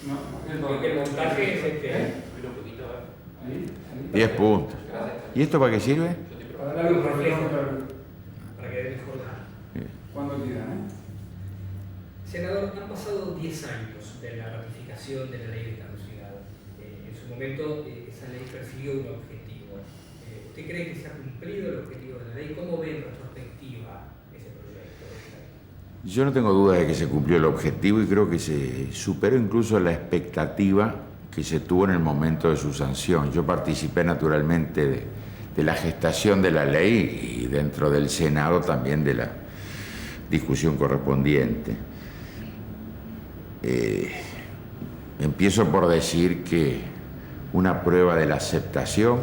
No, el montaje es este. 10 puntos. ¿Y esto para qué sirve? Para darle un reflejo, para que dé mejor. ¿Cuándo quieran? Senador, han pasado 10 años de la ratificación de la ley de caducidad. En su momento, esa ley persiguió un objetivo. ¿Usted cree que se ha cumplido el objetivo de la ley? ¿Cómo ve en retrospectiva ese proyecto? Yo no tengo duda de que se cumplió el objetivo y creo que se superó incluso la expectativa que se tuvo en el momento de su sanción. Yo participé naturalmente de la gestación de la ley y dentro del Senado también de la discusión correspondiente. Empiezo por decir que una prueba de la aceptación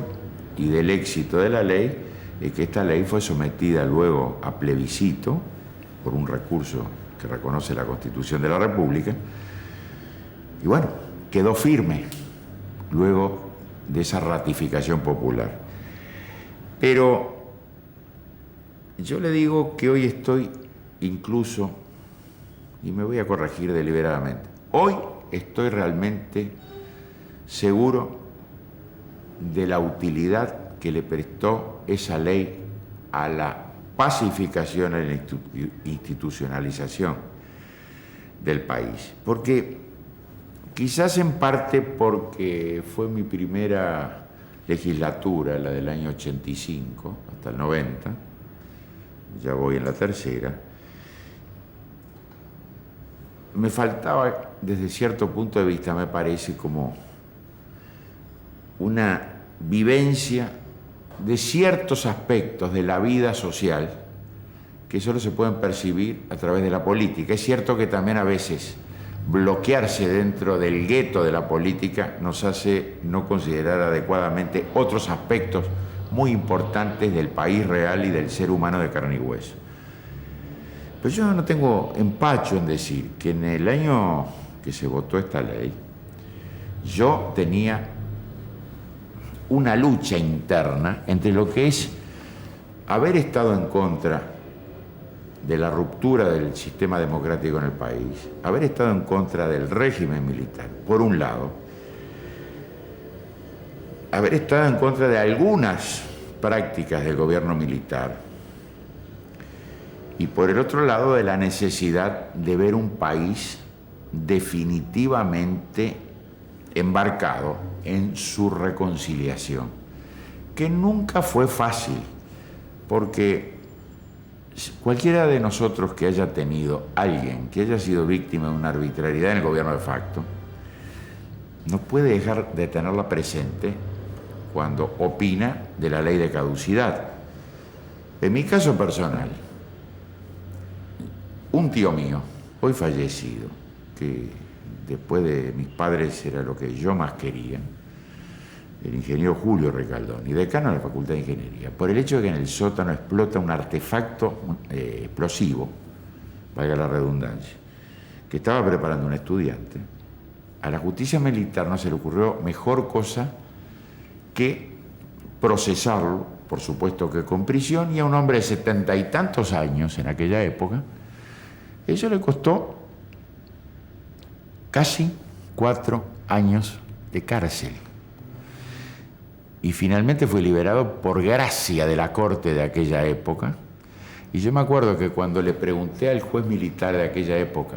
y del éxito de la ley es que esta ley fue sometida luego a plebiscito por un recurso que reconoce la Constitución de la República y bueno, quedó firme luego de esa ratificación popular. Pero yo le digo que hoy estoy incluso, y me voy a corregir deliberadamente, hoy estoy realmente seguro de la utilidad que le prestó esa ley a la pacificación y la institucionalización del país. Porque quizás en parte porque fue mi primera legislatura, la del año 85 hasta el 90, ya voy en la tercera, me faltaba desde cierto punto de vista, me parece, como una vivencia de ciertos aspectos de la vida social que solo se pueden percibir a través de la política. Es cierto que también a veces bloquearse dentro del gueto de la política nos hace no considerar adecuadamente otros aspectos muy importantes del país real y del ser humano de carne y hueso. Pero yo no tengo empacho en decir que en el año que se votó esta ley, yo tenía una lucha interna entre lo que es haber estado en contra de la ruptura del sistema democrático en el país, haber estado en contra del régimen militar, por un lado, haber estado en contra de algunas prácticas del gobierno militar, y por el otro lado de la necesidad de ver un país definitivamente embarcado en su reconciliación, que nunca fue fácil, porque cualquiera de nosotros que haya tenido alguien que haya sido víctima de una arbitrariedad en el gobierno de facto, no puede dejar de tenerla presente cuando opina de la ley de caducidad. En mi caso personal, un tío mío, hoy fallecido, que después de mis padres era lo que yo más quería, el ingeniero Julio Recaldón, y decano de la Facultad de Ingeniería, por el hecho de que en el sótano explota un artefacto explosivo, valga la redundancia, que estaba preparando un estudiante, a la justicia militar no se le ocurrió mejor cosa que procesarlo, por supuesto que con prisión, y a un hombre de 70 y tantos años en aquella época, eso le costó casi 4 años de cárcel. Y finalmente fue liberado por gracia de la corte de aquella época. Y yo me acuerdo que cuando le pregunté al juez militar de aquella época,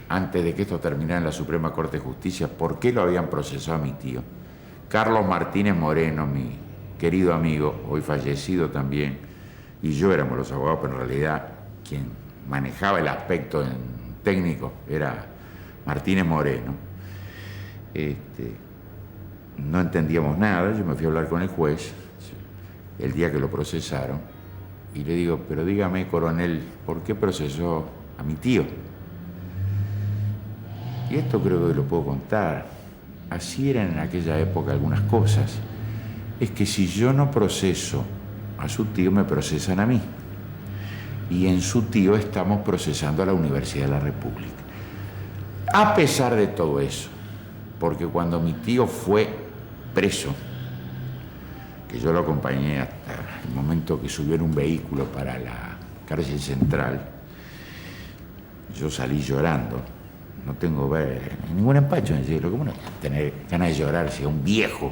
antes de que esto terminara en la Suprema Corte de Justicia, por qué lo habían procesado a mi tío, Carlos Martínez Moreno, mi querido amigo, hoy fallecido también, y yo éramos los abogados, pero en realidad quien manejaba el aspecto técnico era Martínez Moreno. No entendíamos nada, yo me fui a hablar con el juez el día que lo procesaron y le digo, pero dígame, coronel, ¿por qué procesó a mi tío? Y esto creo que lo puedo contar. Así eran en aquella época algunas cosas. Es que si yo no proceso a su tío, me procesan a mí. Y en su tío estamos procesando a la Universidad de la República. A pesar de todo eso, porque cuando mi tío fue preso, que yo lo acompañé hasta el momento que subió en un vehículo para la cárcel central, yo salí llorando, no tengo ningún empacho en decirlo, como no tener ganas de llorar si a un viejo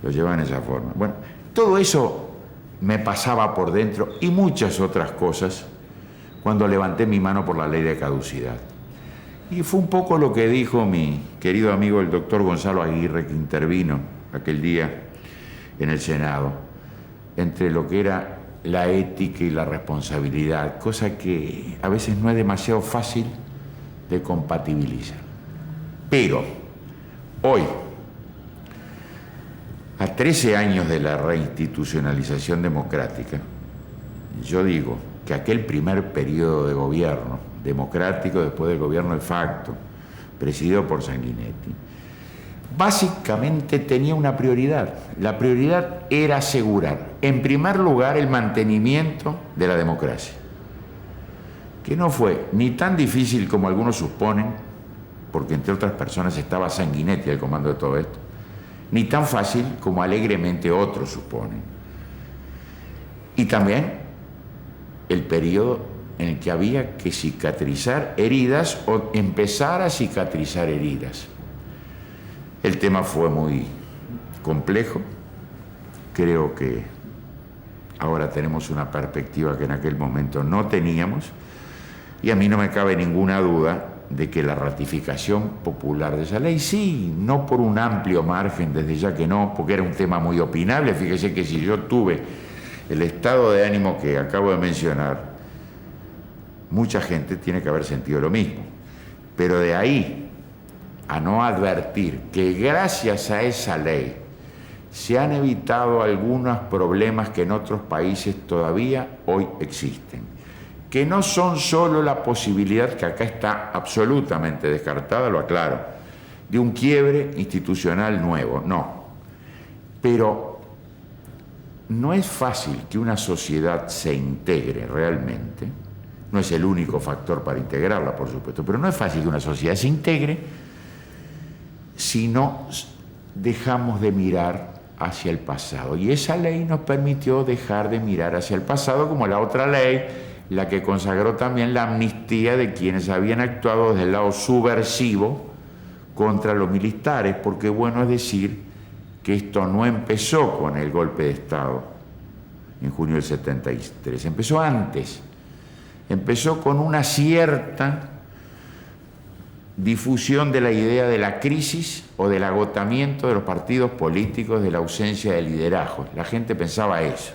lo llevan de esa forma. Bueno, todo eso me pasaba por dentro y muchas otras cosas cuando levanté mi mano por la ley de caducidad. Y fue un poco lo que dijo mi querido amigo el doctor Gonzalo Aguirre, que intervino aquel día en el Senado, entre lo que era la ética y la responsabilidad, cosa que a veces no es demasiado fácil de compatibilizar. Pero hoy, a 13 años de la reinstitucionalización democrática, yo digo que aquel primer periodo de gobierno democrático después del gobierno de facto, presidido por Sanguinetti, básicamente tenía una prioridad. La prioridad era asegurar, en primer lugar, el mantenimiento de la democracia, que no fue ni tan difícil como algunos suponen, porque entre otras personas estaba Sanguinetti al comando de todo esto, ni tan fácil como alegremente otros suponen. Y también el periodo en el que había que cicatrizar heridas o empezar a cicatrizar heridas. El tema fue muy complejo. Creo que ahora tenemos una perspectiva que en aquel momento no teníamos, y a mí no me cabe ninguna duda de que la ratificación popular de esa ley, sí, no por un amplio margen, desde ya que no, porque era un tema muy opinable. Fíjese que si yo tuve el estado de ánimo que acabo de mencionar, mucha gente tiene que haber sentido lo mismo. Pero de ahí a no advertir que gracias a esa ley se han evitado algunos problemas que en otros países todavía hoy existen, que no son solo la posibilidad, que acá está absolutamente descartada, lo aclaro, de un quiebre institucional nuevo, no. Pero no es fácil que una sociedad se integre realmente. No es el único factor para integrarla, por supuesto, pero no es fácil que una sociedad se integre si no dejamos de mirar hacia el pasado. Y esa ley nos permitió dejar de mirar hacia el pasado, como la otra ley, la que consagró también la amnistía de quienes habían actuado desde el lado subversivo contra los militares, porque bueno es decir que esto no empezó con el golpe de Estado en junio del 73, empezó antes. Empezó con una cierta difusión de la idea de la crisis o del agotamiento de los partidos políticos, de la ausencia de liderazgo. La gente pensaba eso.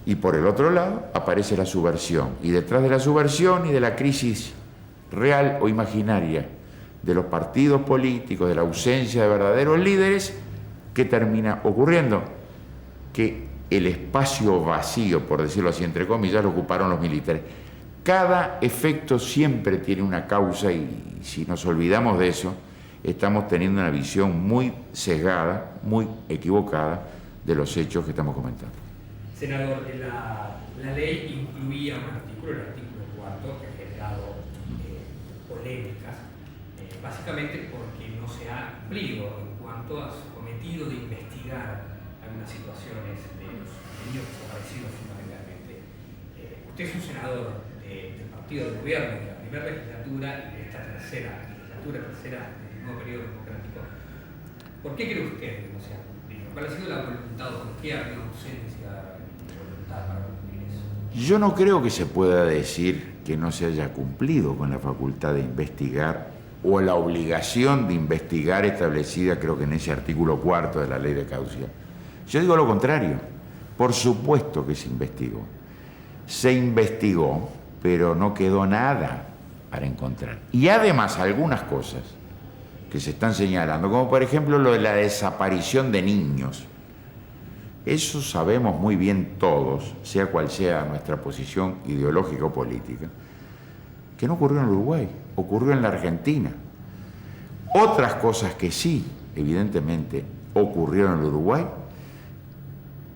Y por el otro lado aparece la subversión. Y detrás de la subversión y de la crisis real o imaginaria de los partidos políticos, de la ausencia de verdaderos líderes, ¿qué termina ocurriendo? Que el espacio vacío, por decirlo así, entre comillas, lo ocuparon los militares. Cada efecto siempre tiene una causa y si nos olvidamos de eso, estamos teniendo una visión muy sesgada, muy equivocada de los hechos que estamos comentando. Senador, la ley incluía un artículo, el artículo 4, que ha generado polémicas, básicamente porque no se ha cumplido en cuanto a su cometido de investigar algunas situaciones de los niños desaparecidos fundamentalmente. Usted es un senador del partido de gobierno de la primera legislatura y de esta tercera del nuevo periodo democrático. ¿Por qué cree usted que no se ha cumplido? ¿Cuál ha sido la voluntad o por qué ha habido ausencia de voluntad para cumplir eso? Yo no creo que se pueda decir que no se haya cumplido con la facultad de investigar o la obligación de investigar establecida, creo que en ese artículo 4 de la ley de caducidad. Yo digo lo contrario. Por supuesto que se investigó. Se investigó, pero no quedó nada para encontrar. Y además algunas cosas que se están señalando, como por ejemplo lo de la desaparición de niños. Eso sabemos muy bien todos, sea cual sea nuestra posición ideológica o política, que no ocurrió en el Uruguay, ocurrió en la Argentina. Otras cosas que sí, evidentemente, ocurrieron en el Uruguay,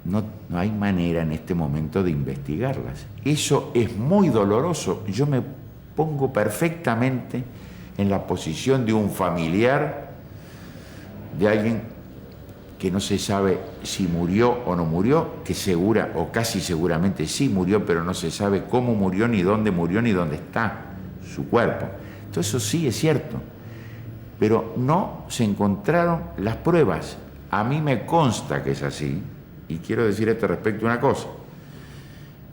no hay manera en este momento de investigarlas. Eso es muy doloroso. Yo me pongo perfectamente en la posición de un familiar de alguien que no se sabe si murió o no murió, que segura o casi seguramente sí murió, pero no se sabe cómo murió, ni dónde está su cuerpo. Todo eso sí es cierto, pero no se encontraron las pruebas. A mí me consta que es así, y quiero decir a este respecto una cosa.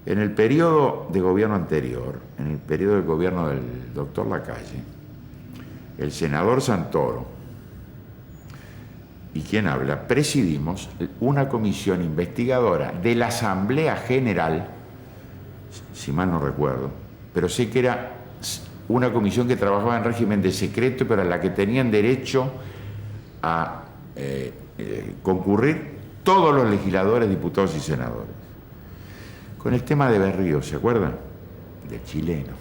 En el periodo de gobierno anterior, en el periodo del gobierno del doctor Lacalle, el senador Santoro y quien habla, presidimos una comisión investigadora de la Asamblea General, si mal no recuerdo, pero sé que era una comisión que trabajaba en régimen de secreto, pero a la que tenían derecho a concurrir todos los legisladores, diputados y senadores. Con el tema de Berrío, ¿se acuerdan? Del chileno,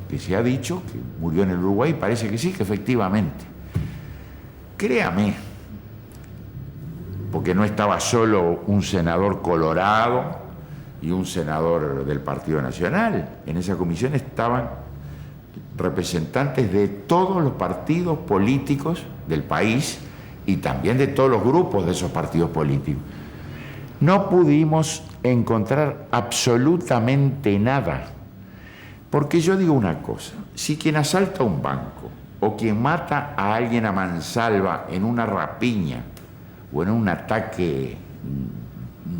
que se ha dicho que murió en el Uruguay, parece que sí, que efectivamente. Créame, porque no estaba solo un senador colorado y un senador del Partido Nacional. En esa comisión estaban representantes de todos los partidos políticos del país y también de todos los grupos de esos partidos políticos. No pudimos encontrar absolutamente nada, porque yo digo una cosa: si quien asalta un banco o quien mata a alguien a mansalva en una rapiña o en un ataque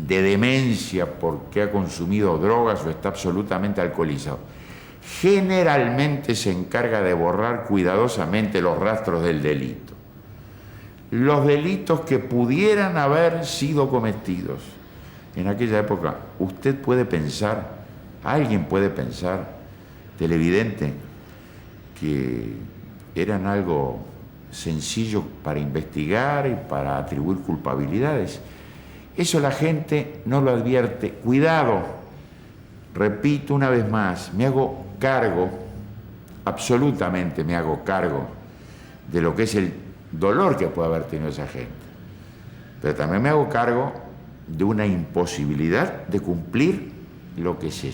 de demencia porque ha consumido drogas o está absolutamente alcoholizado, generalmente se encarga de borrar cuidadosamente los rastros del delito. Los delitos que pudieran haber sido cometidos en aquella época, usted puede pensar, alguien puede pensar, televidente, que eran algo sencillo para investigar y para atribuir culpabilidades. Eso la gente no lo advierte. Cuidado, repito una vez más, me hago cargo, absolutamente me hago cargo de lo que es el dolor que puede haber tenido esa gente. Pero también me hago cargo de una imposibilidad de cumplir lo que se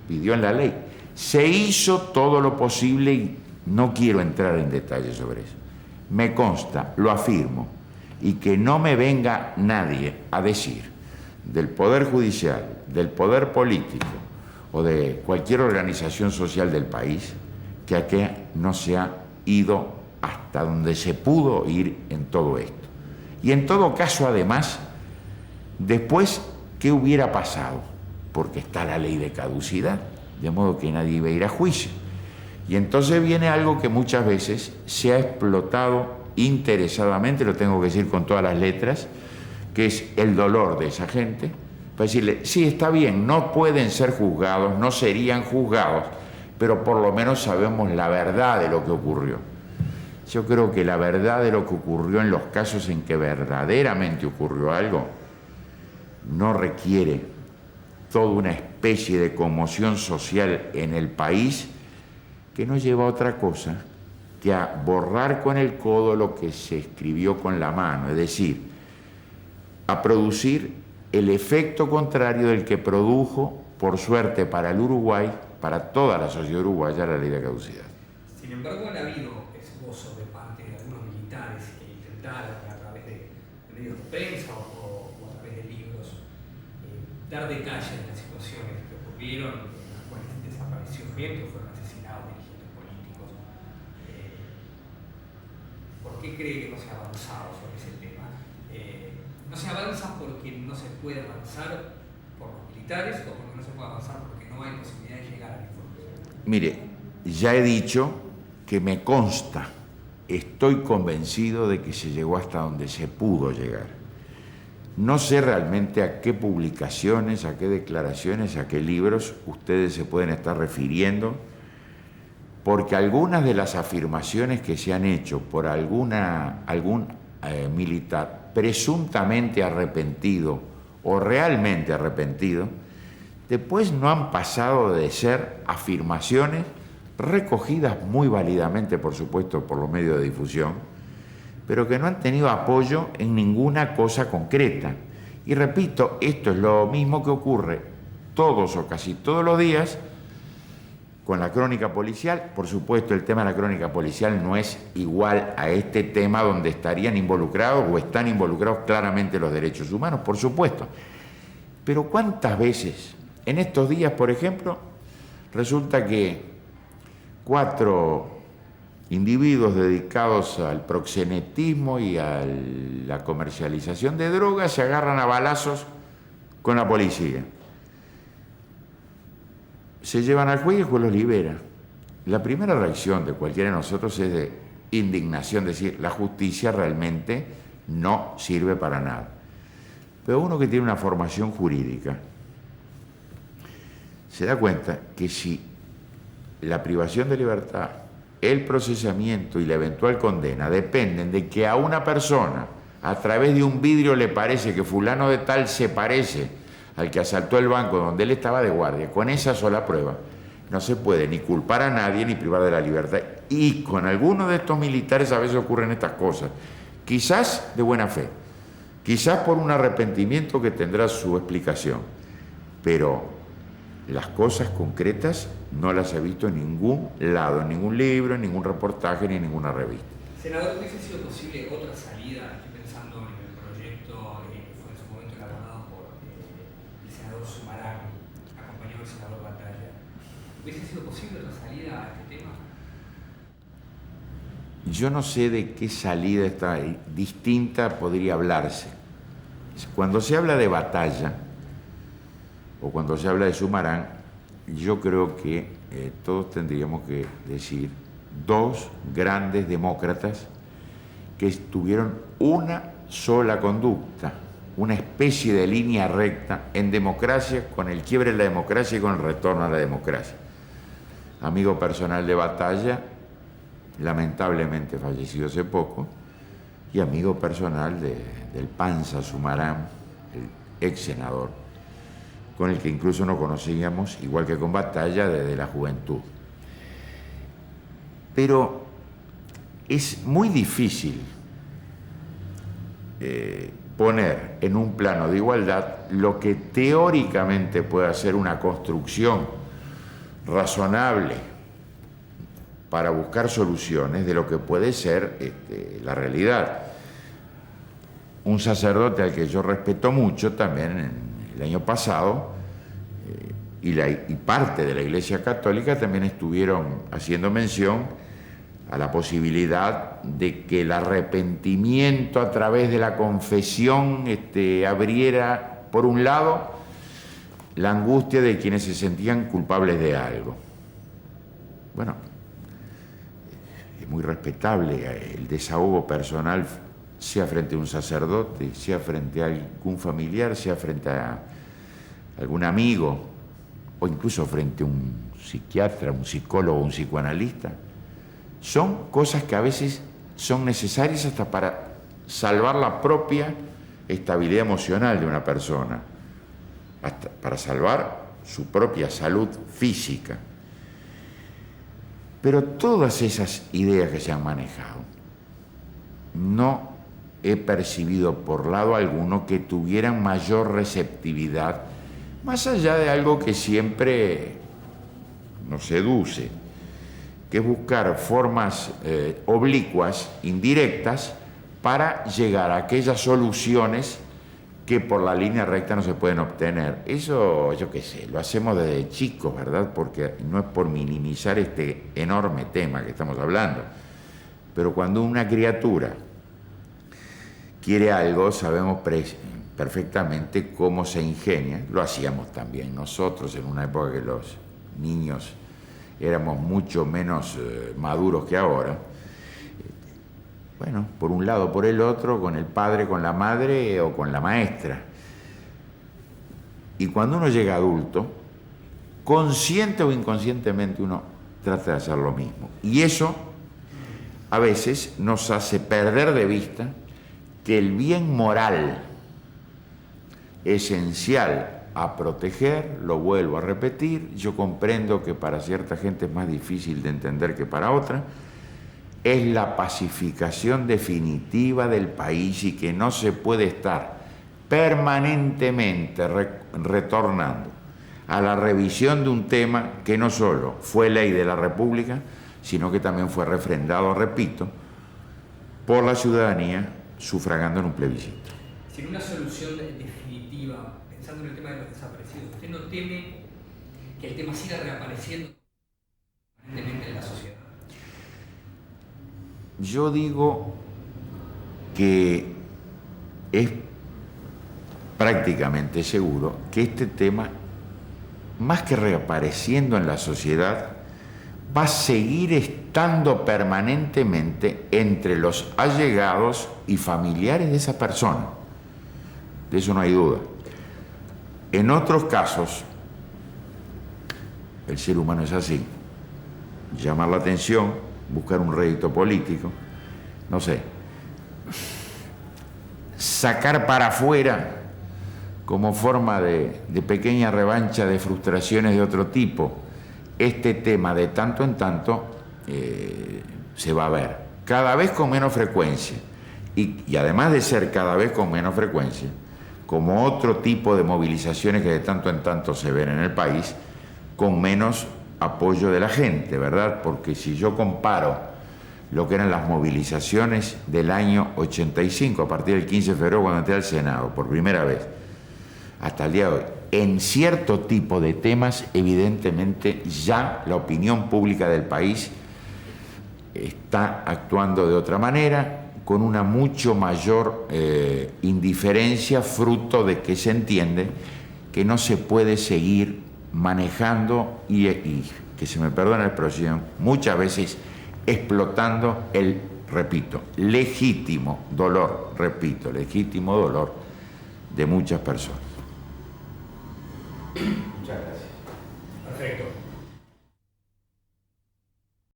pidió en la ley. Se hizo todo lo posible y no quiero entrar en detalles sobre eso. Me consta, lo afirmo, y que no me venga nadie a decir del Poder Judicial, del Poder Político o de cualquier organización social del país que aquí no se ha ido hasta donde se pudo ir en todo esto. Y en todo caso, además, después, ¿qué hubiera pasado? Porque está la ley de caducidad, de modo que nadie iba a ir a juicio. Y entonces viene algo que muchas veces se ha explotado interesadamente, lo tengo que decir con todas las letras, que es el dolor de esa gente, para decirle, sí, está bien, no pueden ser juzgados, no serían juzgados, pero por lo menos sabemos la verdad de lo que ocurrió. Yo creo que la verdad de lo que ocurrió en los casos en que verdaderamente ocurrió algo no requiere toda una especie de conmoción social en el país que no lleva a otra cosa que a borrar con el codo lo que se escribió con la mano, es decir, a producir el efecto contrario del que produjo, por suerte para el Uruguay, para toda la sociedad uruguaya, la ley de caducidad. Sin embargo, han habido esbozos de parte de algunos militares que intentaron, a través de medios de prensa o a través de libros, dar detalles de las situaciones que ocurrieron, en las cuales desapareció gente o fueron asesinados dirigentes políticos. ¿Por qué cree que no se ha avanzado sobre ese tema? No se avanza porque no se puede avanzar por los militares o porque no se puede avanzar porque no hay posibilidad de llegar a la información. Mire, ya he dicho que me consta, estoy convencido de que se llegó hasta donde se pudo llegar. No sé realmente a qué publicaciones, a qué declaraciones, a qué libros ustedes se pueden estar refiriendo, porque algunas de las afirmaciones que se han hecho por algún militar presuntamente arrepentido o realmente arrepentido, después no han pasado de ser afirmaciones recogidas muy válidamente, por supuesto, por los medios de difusión, pero que no han tenido apoyo en ninguna cosa concreta. Y repito, esto es lo mismo que ocurre todos o casi todos los días con la crónica policial. Por supuesto, el tema de la crónica policial no es igual a este tema donde estarían involucrados o están involucrados claramente los derechos humanos, por supuesto. Pero ¿cuántas veces en estos días, por ejemplo, resulta que 4 individuos dedicados al proxenetismo y a la comercialización de drogas se agarran a balazos con la policía. Se llevan al juez y el juez los libera. La primera reacción de cualquiera de nosotros es de indignación, decir, la justicia realmente no sirve para nada. Pero uno que tiene una formación jurídica se da cuenta que si la privación de libertad, el procesamiento y la eventual condena dependen de que a una persona a través de un vidrio le parece que fulano de tal se parece al que asaltó el banco donde él estaba de guardia, con esa sola prueba no se puede ni culpar a nadie ni privar de la libertad. Y con algunos de estos militares a veces ocurren estas cosas, quizás de buena fe, quizás por un arrepentimiento que tendrá su explicación, pero las cosas concretas no las he visto en ningún lado, en ningún libro, en ningún reportaje, ni en ninguna revista. Senador, ¿hubiese sido posible otra salida? Estoy pensando en el proyecto que fue en su momento elaborado por el senador Sumarán, acompañado del senador Batalla. ¿Hubiese sido posible otra salida a este tema? Yo no sé de qué salida distinta podría hablarse. Cuando se habla de Batalla, o cuando se habla de Sumarán, yo creo que todos tendríamos que decir dos grandes demócratas que tuvieron una sola conducta, una especie de línea recta en democracia, con el quiebre de la democracia y con el retorno a la democracia. Amigo personal de Batalla, lamentablemente fallecido hace poco, y amigo personal del Panza Sumarán, el ex senador, con el que incluso nos conocíamos, igual que con Batalla, desde la juventud. Pero es muy difícil poner en un plano de igualdad lo que teóricamente puede ser una construcción razonable para buscar soluciones de lo que puede ser la realidad. Un sacerdote al que yo respeto mucho también el año pasado, y parte de la Iglesia Católica también estuvieron haciendo mención a la posibilidad de que el arrepentimiento a través de la confesión abriera, por un lado, la angustia de quienes se sentían culpables de algo. Bueno, es muy respetable el desahogo personal, sea frente a un sacerdote, sea frente a algún familiar, sea frente a algún amigo, o incluso frente a un psiquiatra, un psicólogo, un psicoanalista. Son cosas que a veces son necesarias hasta para salvar la propia estabilidad emocional de una persona, hasta para salvar su propia salud física. Pero todas esas ideas que se han manejado, no he percibido por lado alguno que tuvieran mayor receptividad, más allá de algo que siempre nos seduce, que es buscar formas oblicuas, indirectas, para llegar a aquellas soluciones que por la línea recta no se pueden obtener. Eso, yo qué sé, lo hacemos desde chicos, ¿verdad? Porque no es por minimizar este enorme tema que estamos hablando, pero cuando una criatura quiere algo, sabemos perfectamente cómo se ingenia. Lo hacíamos también nosotros en una época que los niños éramos mucho menos maduros que ahora. Bueno, por un lado, por el otro, con el padre, con la madre o con la maestra. Y cuando uno llega adulto, consciente o inconscientemente uno trata de hacer lo mismo. Y eso a veces nos hace perder de vista que el bien moral esencial a proteger, lo vuelvo a repetir, yo comprendo que para cierta gente es más difícil de entender que para otra, es la pacificación definitiva del país y que no se puede estar permanentemente retornando a la revisión de un tema que no solo fue ley de la República, sino que también fue refrendado, repito, por la ciudadanía sufragando en un plebiscito. Sin una solución definitiva, pensando en el tema de los desaparecidos, ¿usted no teme que el tema siga reapareciendo permanentemente en la sociedad? Yo digo que es prácticamente seguro que este tema, más que reapareciendo en la sociedad, va a seguir estando permanentemente entre los allegados y familiares de esa persona. De eso no hay duda. En otros casos, el ser humano es así. Llamar la atención, buscar un rédito político, no sé. Sacar para afuera como forma de pequeña revancha de frustraciones de otro tipo. Este tema de tanto en tanto se va a ver, cada vez con menos frecuencia. Y además de ser cada vez con menos frecuencia, como otro tipo de movilizaciones que de tanto en tanto se ven en el país, con menos apoyo de la gente, ¿verdad? Porque si yo comparo lo que eran las movilizaciones del año 85, a partir del 15 de febrero cuando entré al Senado, por primera vez, hasta el día de hoy, en cierto tipo de temas, evidentemente ya la opinión pública del país está actuando de otra manera, con una mucho mayor indiferencia, fruto de que se entiende que no se puede seguir manejando y que se me perdone la expresión, muchas veces explotando el, repito, legítimo dolor de muchas personas. Muchas gracias. Perfecto.